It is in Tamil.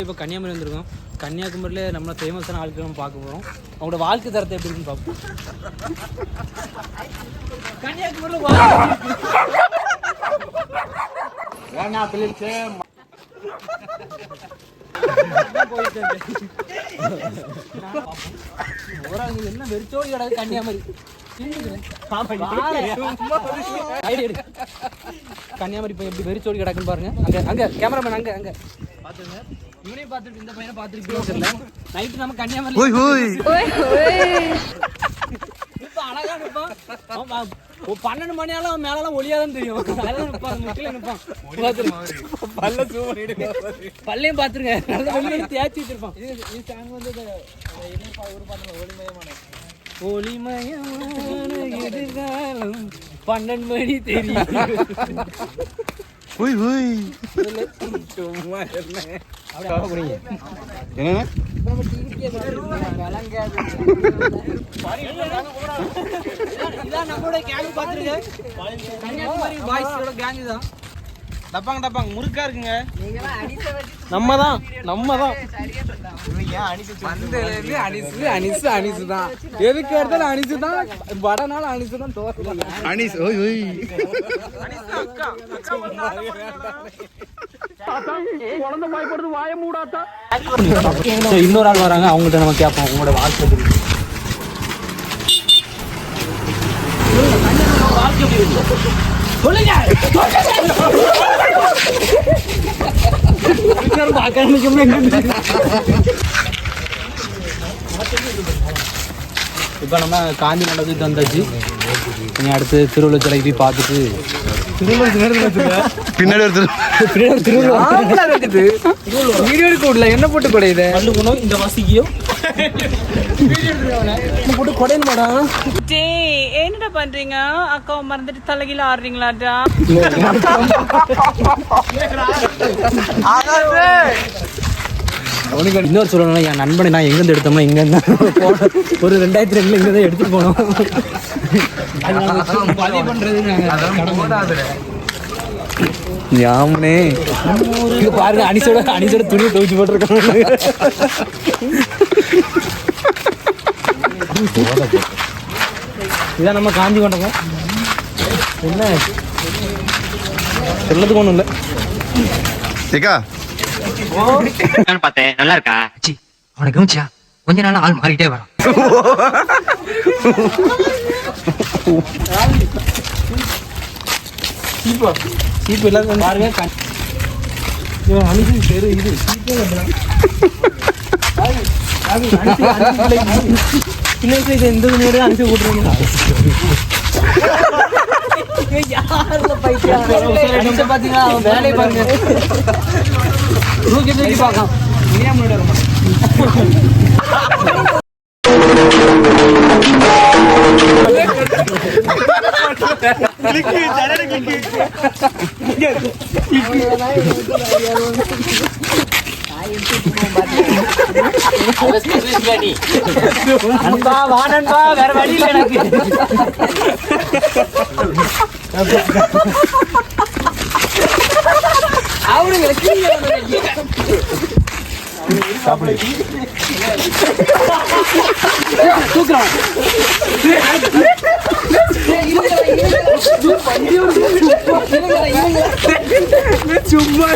இப்போ கன்னியாகுமரி வந்திருக்கோம். கன்னியாகுமரியில் நம்ம ஃபேமஸான ஆட்கள் நம்ம பார்க்க போகிறோம். அவங்களோட வாழ்க்கை தரத்தை எப்படி இருக்குன்னு பார்ப்போம். கன்னியாகுமரியில் என்ன வெறிச்சோடி கிடக்கு கன்னியாகுமரி. கன்னியாகுமரி இப்போ எப்படி வெறிச்சோடி கிடக்குன்னு பாருங்க. அங்கே அங்கே கேமராமேன் அங்கே அங்கே பார்த்துங்க. இவனே பார்த்துட்டு இந்த பையனை பார்த்துருக்கீங்க தெரியல. நைட்டு நம்ம கன்னியாகுமரி இப்போ அழகா நிற்பான். 12 மணி ஆளும் மேலாம் ஒளியாதான் தெரியும். அதெல்லாம் நிற்பான், முக்கில நிற்பான். பல்லையும் பார்த்துருங்க, நல்லா வெளியே தேய்ச்சி வச்சிருப்பான். ஒளிமயமான எதிர்காலம் 12 மணி தெரியும். டப்பாங்க முறுக்கா இருக்குங்க. நம்ம தான் அனிசு தான். எதுக்கு எடுத்தாலும் அனிசு தான். வடனால அனிசு தான். அனிஸ் இன்னொரு ஆள் வராங்க, அவங்கள்ட்ட நம்ம கேட்போம் உங்களோட வாழ்க்கை இப்போ நம்ம காந்தி மண்டபத்துக்கு வந்தாச்சு. இனி அடுத்து திருவள்ளுவர் சிலைக்கு போய் பார்த்துட்டு பின்னாடி என்ன போட்டு கொடையுது இந்த வசிக்கியும் போட்டு கொடையன் மேடம். என்னடா பண்றீங்க? அக்காவை மறந்துட்டு தலைகீழ ஆடுறீங்களாடா? இன்னொரு சொல்லணும்னா என் நண்பனை நான் எங்கேருந்து எடுத்தோம்னா இங்கேருந்து போனோம். ஒரு 2002 இங்கே எடுத்துட்டு போனோம். பதிவு பண்றது யாமனே பாருங்க, அனிசோட துணியை துவைச்சு போட்டிருக்காங்க. இதான் நம்ம காந்தி மண்டபம். என்ன சொல்லதுக்கு ஒன்றும் இல்லை. பார்த்தேன், நல்லா இருக்கா? அவனை கவனிச்சியா? கொஞ்ச நாள் ஆள் மாறிட்டே வரான். சீப்பு எல்லாம் பாருங்க. அனுப்பி பேரு இது சீப்பு எந்த துணியோட அனுப்பி விட்டுருங்க. பாத்தீங்களா, அவன் வேலையை பாருங்க. தூக்கி பார்க்கலாம். நண்பா வேற வழி இல்லை எனக்கு. சும்மா